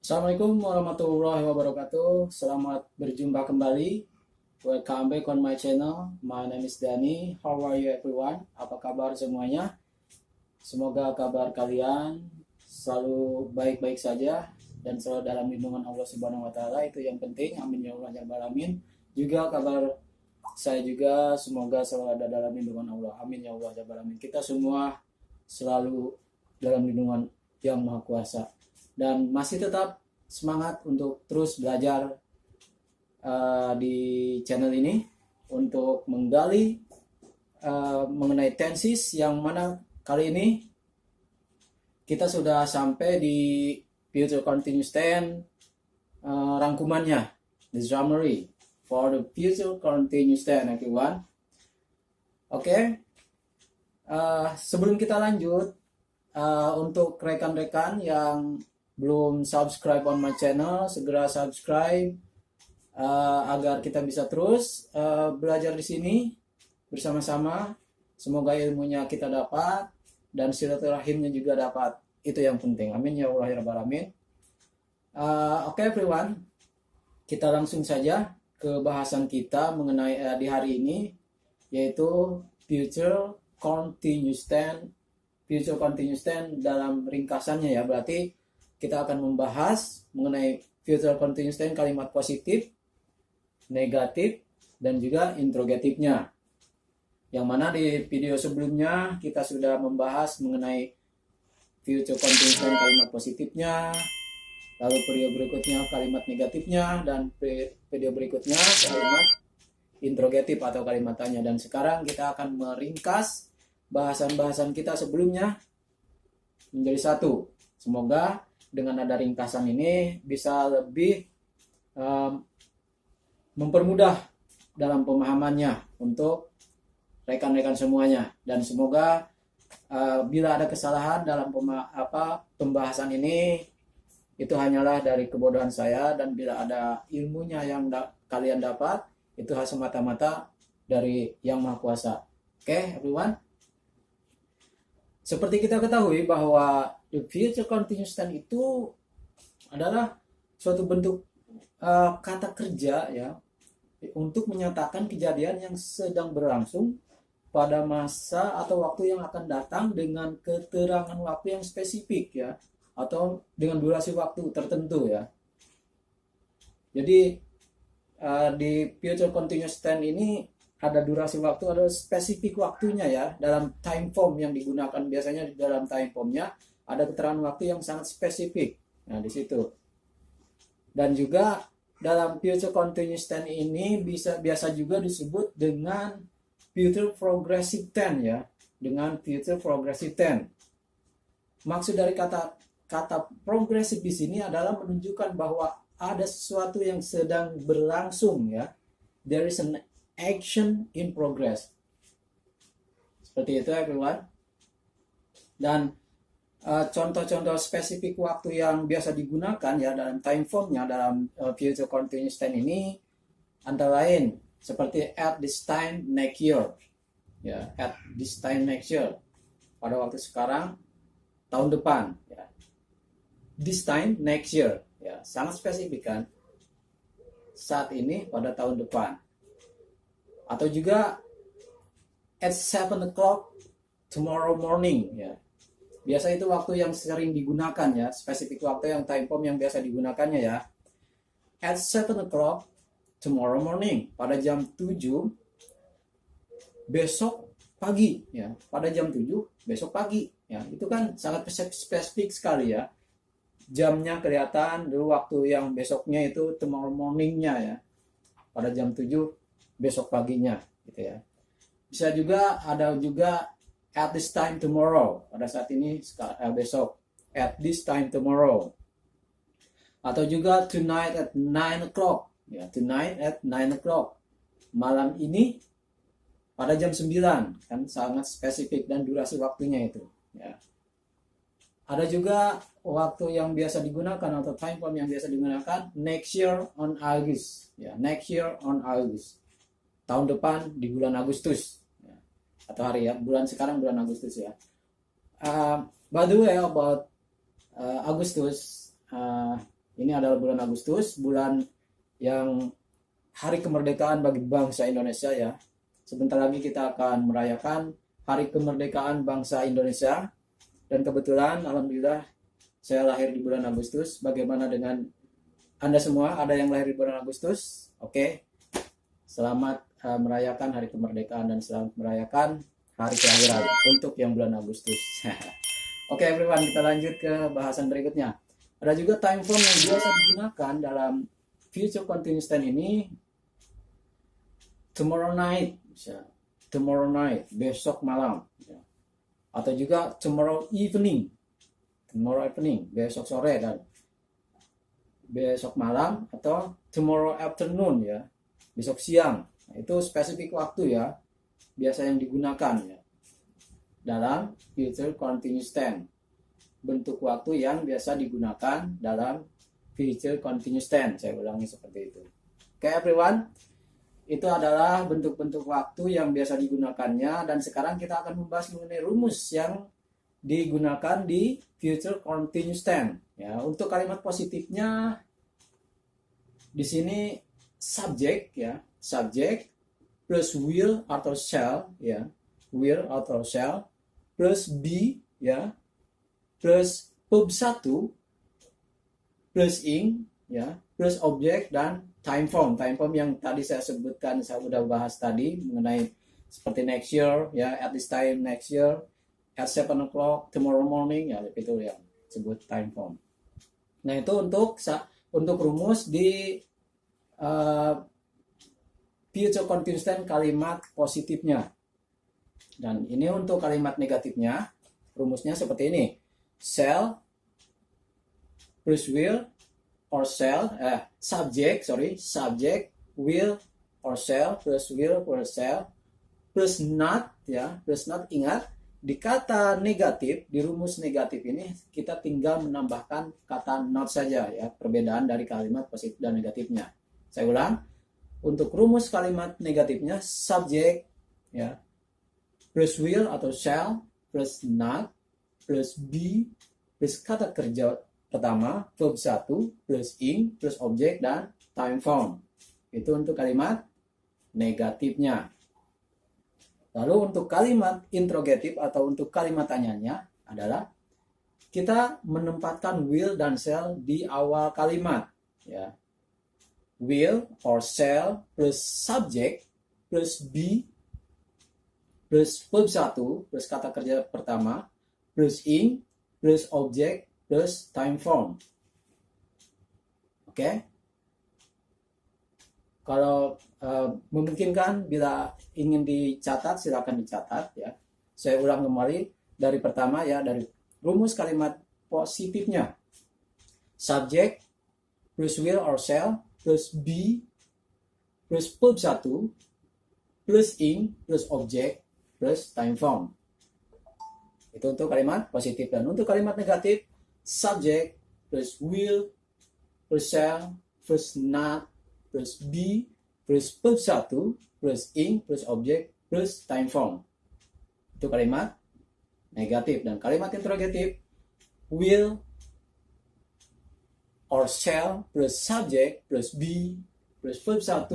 Assalamualaikum warahmatullahi wabarakatuh. Selamat berjumpa kembali. Welcome back on my channel. My name is Dani. How are you everyone? Apa kabar semuanya? Semoga kabar kalian selalu baik-baik saja dan selalu dalam lindungan Allah Subhanahu wa taala. Itu yang penting. Amin ya Allah ya rabbal alamin. Juga kabar saya juga semoga selalu ada dalam lindungan Allah. Amin ya Allah ya rabbal alamin. Kita semua selalu dalam lindungan Yang Maha Kuasa. Dan masih tetap semangat untuk terus belajar di channel ini untuk menggali mengenai tenses, yang mana kali ini kita sudah sampai di future continuous tense, rangkumannya, the summary for the future continuous tense, everyone. Oke. Sebelum kita lanjut, untuk rekan-rekan yang belum subscribe on my channel, segera subscribe agar kita bisa terus belajar di sini bersama-sama. Semoga ilmunya kita dapat dan silaturahimnya juga dapat. Itu yang penting. Amin ya Allah ya rabbal alamin. Oke everyone, kita langsung saja ke bahasan kita mengenai di hari ini, yaitu future continuous tense. Future continuous tense dalam ringkasannya ya, berarti kita akan membahas mengenai future continuous tense kalimat positif, negatif, dan juga interrogatifnya. Yang mana di video sebelumnya kita sudah membahas mengenai future continuous tense kalimat positifnya, lalu video berikutnya kalimat negatifnya, dan video berikutnya kalimat interrogatif atau kalimat tanya. Dan sekarang kita akan meringkas bahasan-bahasan kita sebelumnya menjadi satu. Semoga dengan ada ringkasan ini bisa lebih mempermudah dalam pemahamannya untuk rekan-rekan semuanya. Dan semoga bila ada kesalahan dalam pembahasan ini, itu hanyalah dari kebodohan saya, dan bila ada ilmunya yang kalian dapat, itu semata-mata dari Yang Maha Kuasa. Oke, everyone. Seperti kita ketahui bahwa the future continuous tense itu adalah suatu bentuk kata kerja ya, untuk menyatakan kejadian yang sedang berlangsung pada masa atau waktu yang akan datang dengan keterangan waktu yang spesifik ya, atau dengan durasi waktu tertentu ya. Jadi di future continuous tense ini ada durasi waktu, ada spesifik waktunya ya, dalam time form yang digunakan. Biasanya di dalam time formnya ada keterangan waktu yang sangat spesifik. Nah, di situ. Dan juga dalam future continuous tense ini biasa juga disebut dengan future progressive tense ya, dengan future progressive tense. Maksud dari kata progressive di sini adalah menunjukkan bahwa ada sesuatu yang sedang berlangsung ya. There is an action in progress. Seperti itu everyone. Dan contoh-contoh spesifik waktu yang biasa digunakan ya dalam time formnya dalam future continuous tense ini antara lain seperti at this time next year ya, at this time next year, pada waktu sekarang, tahun depan ya. This time next year ya, sangat spesifik kan, saat ini pada tahun depan. Atau juga at 7 o'clock tomorrow morning ya. Biasa itu waktu yang sering digunakan ya, spesifik waktu yang time form yang biasa digunakannya ya. At 7 o'clock tomorrow morning, pada jam 7 besok pagi ya. Pada jam 7 besok pagi ya. Itu kan sangat spesifik sekali ya. Jamnya kelihatan, dulu waktu yang besoknya itu tomorrow morningnya ya. Pada jam 7 besok paginya gitu ya. Bisa juga ada juga at this time tomorrow, pada saat ini besok, at this time tomorrow. Atau juga tonight at 9 o'clock ya, tonight at 9 o'clock, malam ini pada jam 9, kan sangat spesifik dan durasi waktunya itu ya. Ada juga waktu yang biasa digunakan atau time form yang biasa digunakan next year on August ya, next year on August, tahun depan di bulan Agustus ya. Atau hari ya, bulan sekarang bulan Agustus ya. By the way about Agustus, Ini adalah bulan Agustus, bulan yang hari kemerdekaan bagi bangsa Indonesia ya. Sebentar lagi kita akan merayakan hari kemerdekaan bangsa Indonesia. Dan kebetulan alhamdulillah saya lahir di bulan Agustus. Bagaimana dengan Anda semua? Ada yang lahir di bulan Agustus? Oke. Selamat merayakan hari kemerdekaan dan selamat merayakan hari kelahiran untuk yang bulan Agustus. Oke everyone, kita lanjut ke bahasan berikutnya. Ada juga time form yang biasa digunakan dalam future continuous tense ini. Tomorrow night, besok malam, atau juga tomorrow evening, besok sore, dan besok malam, atau tomorrow afternoon ya, besok siang. Nah, itu spesifik waktu ya, biasa yang digunakan ya dalam future continuous tense. Bentuk waktu yang biasa digunakan dalam future continuous tense. Saya ulangi seperti itu. Oke everyone, itu adalah bentuk-bentuk waktu yang biasa digunakannya, dan sekarang kita akan membahas mengenai rumus yang digunakan di future continuous tense. Ya, untuk kalimat positifnya di sini subject ya, subject plus will atau shall ya, will atau shall plus be ya, plus verb 1 plus ing ya, plus objek dan time form. Time form yang tadi saya sebutkan, saya sudah bahas tadi mengenai seperti next year ya, at this time next year, at 7 o'clock tomorrow morning ya, itu yang sebut time form. Nah, itu untuk rumus di future continuous tense kalimat positifnya. Dan ini untuk kalimat negatifnya, rumusnya seperti ini. Shall plus will or shall, subject will or shall plus will or shall plus not ya, plus not. Ingat, di kata negatif, di rumus negatif ini kita tinggal menambahkan kata not saja ya, perbedaan dari kalimat positif dan negatifnya. Saya ulang, untuk rumus kalimat negatifnya subject ya plus will atau shall plus not plus be plus kata kerja pertama, verb 1 plus ing plus objek dan time form. Itu untuk kalimat negatifnya. Lalu untuk kalimat interrogatif atau untuk kalimat tanyanya adalah kita menempatkan will dan shall di awal kalimat ya. Will or shall plus subject plus be plus verb 1 plus kata kerja pertama plus ing plus objek plus time form. Oke. Kalau memungkinkan, bila ingin dicatat silakan dicatat ya. Saya ulang kembali dari pertama ya, dari rumus kalimat positifnya. Subject plus will or shall plus be plus verb 1 plus ing plus objek plus time form. Itu untuk kalimat positif. Dan untuk kalimat negatif, subject plus will plus shall plus not plus be plus verb 1 plus ing plus objek plus time form. Itu kalimat negatif. Dan kalimat interrogatif, will or shall plus subject plus be plus verb 1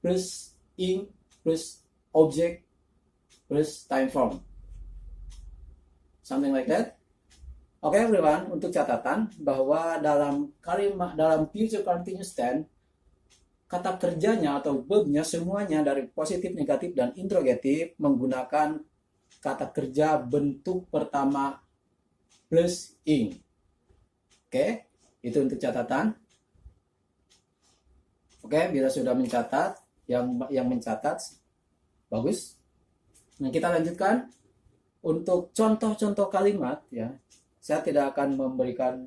plus ing plus objek plus time form. Something like that. Oke everyone, untuk catatan bahwa dalam future continuous tense, kata kerjanya atau verbnya semuanya dari positif, negatif, dan interrogatif menggunakan kata kerja bentuk pertama plus ing. Oke, itu untuk catatan. Oke, bila sudah mencatat, yang mencatat bagus. Nah, kita lanjutkan untuk contoh-contoh kalimat ya. Saya tidak akan memberikan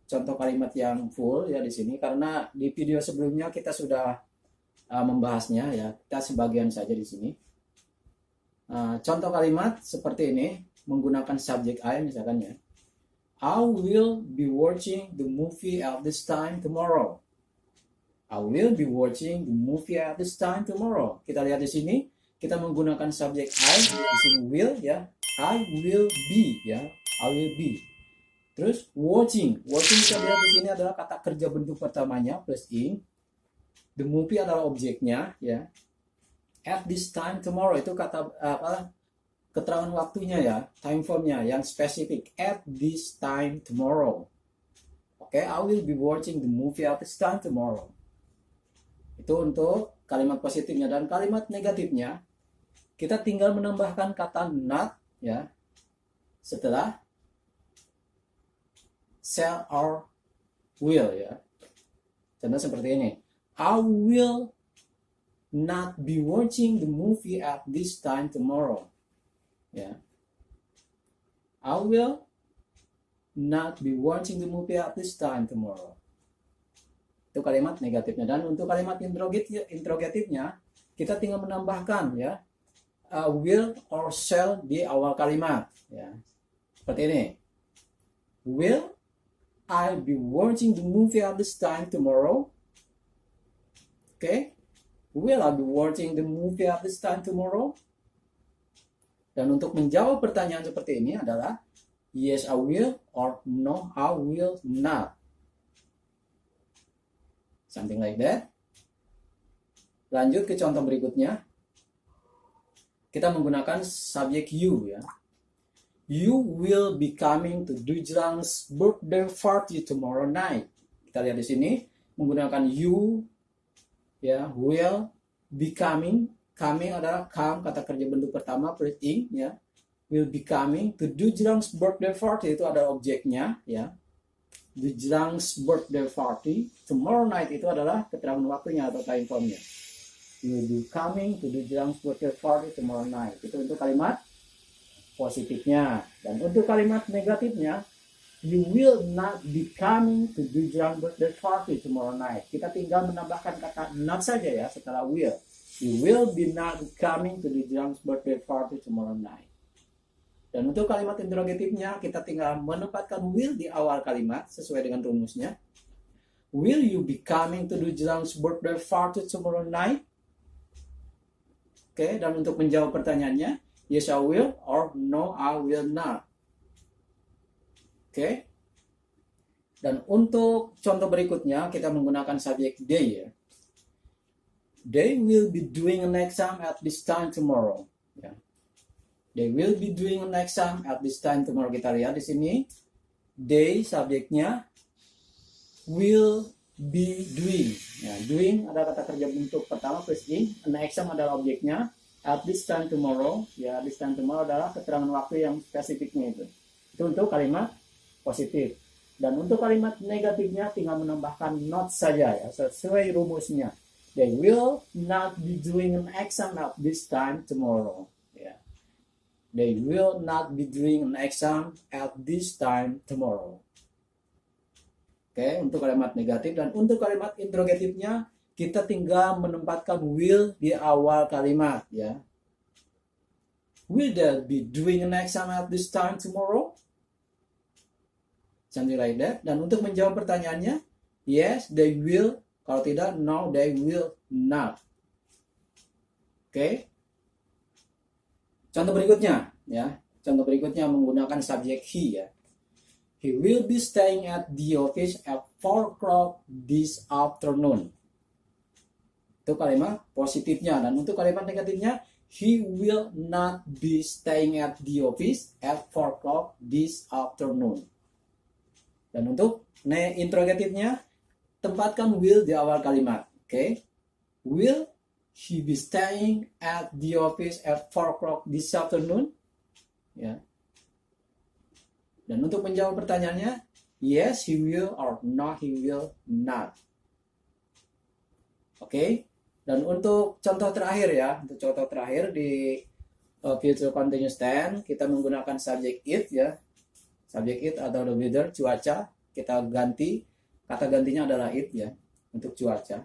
contoh kalimat yang full ya di sini karena di video sebelumnya kita sudah membahasnya ya. Kita sebagian saja di sini. Contoh kalimat seperti ini menggunakan subjek I misalkan ya. I will be watching the movie at this time tomorrow. I will be watching the movie at this time tomorrow. Kita lihat di sini, kita menggunakan subjek I, di sini will ya. I will be ya. I will be. Terus watching kita lihat di sini adalah kata kerja bentuk pertamanya plus ing. The movie adalah objeknya, ya. At this time tomorrow itu kata keterangan waktunya, ya, time formnya yang spesifik. At this time tomorrow. Oke, I will be watching the movie at this time tomorrow. Itu untuk kalimat positifnya. Dan kalimat negatifnya kita tinggal menambahkan kata not, ya, setelah shall or will, ya. Contoh seperti ini. I will not be watching the movie at this time tomorrow. Ya. I will not be watching the movie at this time tomorrow. Itu kalimat negatifnya. Dan untuk kalimat interrogatifnya kita tinggal menambahkan, ya, will or shall di awal kalimat, ya. Seperti ini. Will I be watching the movie at this time tomorrow? Okay. Will I be watching the movie at this time tomorrow? Dan untuk menjawab pertanyaan seperti ini adalah yes I will or no I will not. Something like that. Lanjut ke contoh berikutnya. Kita menggunakan subjek you, ya. You will be coming to Dujrang's birthday party tomorrow night. Kita lihat di sini menggunakan you, ya, will be coming. Coming adalah come, kata kerja bentuk pertama plus ing, ya. Will be coming to Dujrang's birthday party itu adalah objeknya, ya. Dujrang's birthday party tomorrow night itu adalah keterangan waktunya atau time formnya. You will be coming to Dujrang's birthday party tomorrow night. Itu untuk kalimat positifnya. Dan untuk kalimat negatifnya, you will not be coming to Dujrang's birthday party tomorrow night. Kita tinggal menambahkan kata not saja, ya, setelah will. You will be not coming to Dujrang's birthday party tomorrow night. Dan untuk kalimat interrogatifnya kita tinggal menempatkan will di awal kalimat sesuai dengan rumusnya. Will you be coming to Dujrang's birthday party tomorrow night? Oke, dan untuk menjawab pertanyaannya, yes I will or no I will not. Oke. Dan untuk contoh berikutnya kita menggunakan subjek they, ya. They will be doing an exam at this time tomorrow. Ya. They will be doing an exam at this time tomorrow. Kita lihat di sini. They subjeknya, will be doing. Ya, doing ada kata kerja bentuk pertama plus ing. An exam adalah objeknya. At this time tomorrow. Ya, this time tomorrow adalah keterangan waktu yang spesifiknya itu. Itu untuk kalimat positif. Dan untuk kalimat negatifnya tinggal menambahkan not saja, ya, sesuai rumusnya. They will not be doing an exam at this time tomorrow. Yeah. They will not be doing an exam at this time tomorrow. Oke, untuk kalimat negatif. Dan untuk kalimat interrogatifnya kita tinggal menempatkan will di awal kalimat, ya. Will they be doing an exam at this time tomorrow? Something like that. Dan untuk menjawab pertanyaannya, yes they will. Kalau tidak, no, they will not. Oke. Contoh berikutnya, ya. Contoh berikutnya menggunakan subjek he, ya. He will be staying at the office at 4 o'clock this afternoon. Itu kalimat positifnya. Dan untuk kalimat negatifnya, he will not be staying at the office at 4 o'clock this afternoon. Dan untuk interrogatifnya, tempatkan will di awal kalimat. Oke. Will he be staying at the office at 4 o'clock this afternoon? Ya. Dan untuk menjawab pertanyaannya, yes he will or no he will not. Oke. Dan untuk contoh terakhir, ya, untuk contoh terakhir di future continuous tense kita menggunakan subjek it, ya. Subjek it atau the weather, cuaca, kita ganti. Kata gantinya adalah it, ya, untuk cuaca.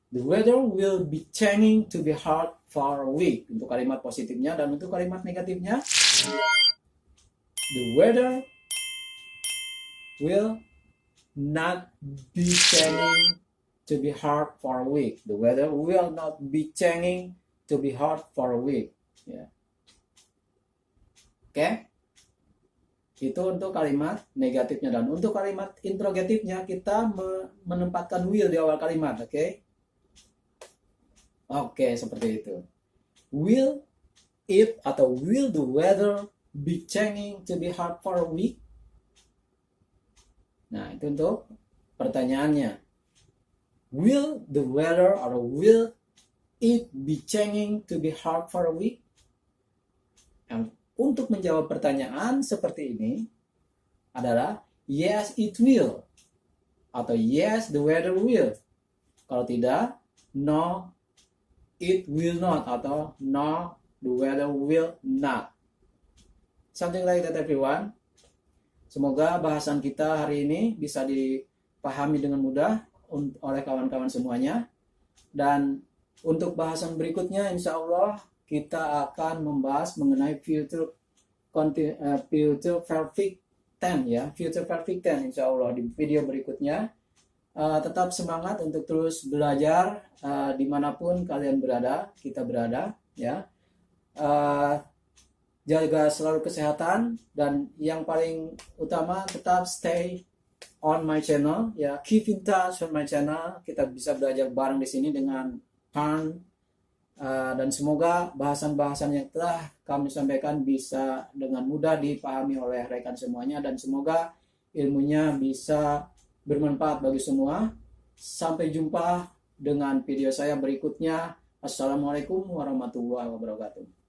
The weather will be changing to be hot for a week. Untuk kalimat positifnya. Dan untuk kalimat negatifnya, the weather will not be changing to be hot for a week. The weather will not be changing to be hot for a week. Yeah. Oke. Itu untuk kalimat negatifnya. Dan untuk kalimat interrogatifnya kita menempatkan will di awal kalimat. Oke, seperti itu. Will it atau will the weather be changing to be hot for a week? Nah, itu untuk pertanyaannya. Will the weather or will it be changing to be hot for a week? Untuk menjawab pertanyaan seperti ini adalah yes it will atau yes the weather will. Kalau tidak, no it will not atau no the weather will not. Something like that everyone. Semoga bahasan kita hari ini bisa dipahami dengan mudah oleh kawan-kawan semuanya. Dan untuk bahasan berikutnya insya Allah kita akan membahas mengenai future perfect tense ya, future perfect tense insya Allah di video berikutnya. Tetap semangat untuk terus belajar dimanapun kalian berada, kita berada ya. Jaga selalu kesehatan dan yang paling utama tetap stay on my channel ya, keep in touch on my channel. Kita bisa belajar bareng di sini dengan fun dan semoga bahasan-bahasan yang telah kami sampaikan bisa dengan mudah dipahami oleh rekan semuanya dan semoga ilmunya bisa bermanfaat bagi semua. Sampai jumpa dengan video saya berikutnya. Assalamualaikum warahmatullahi wabarakatuh.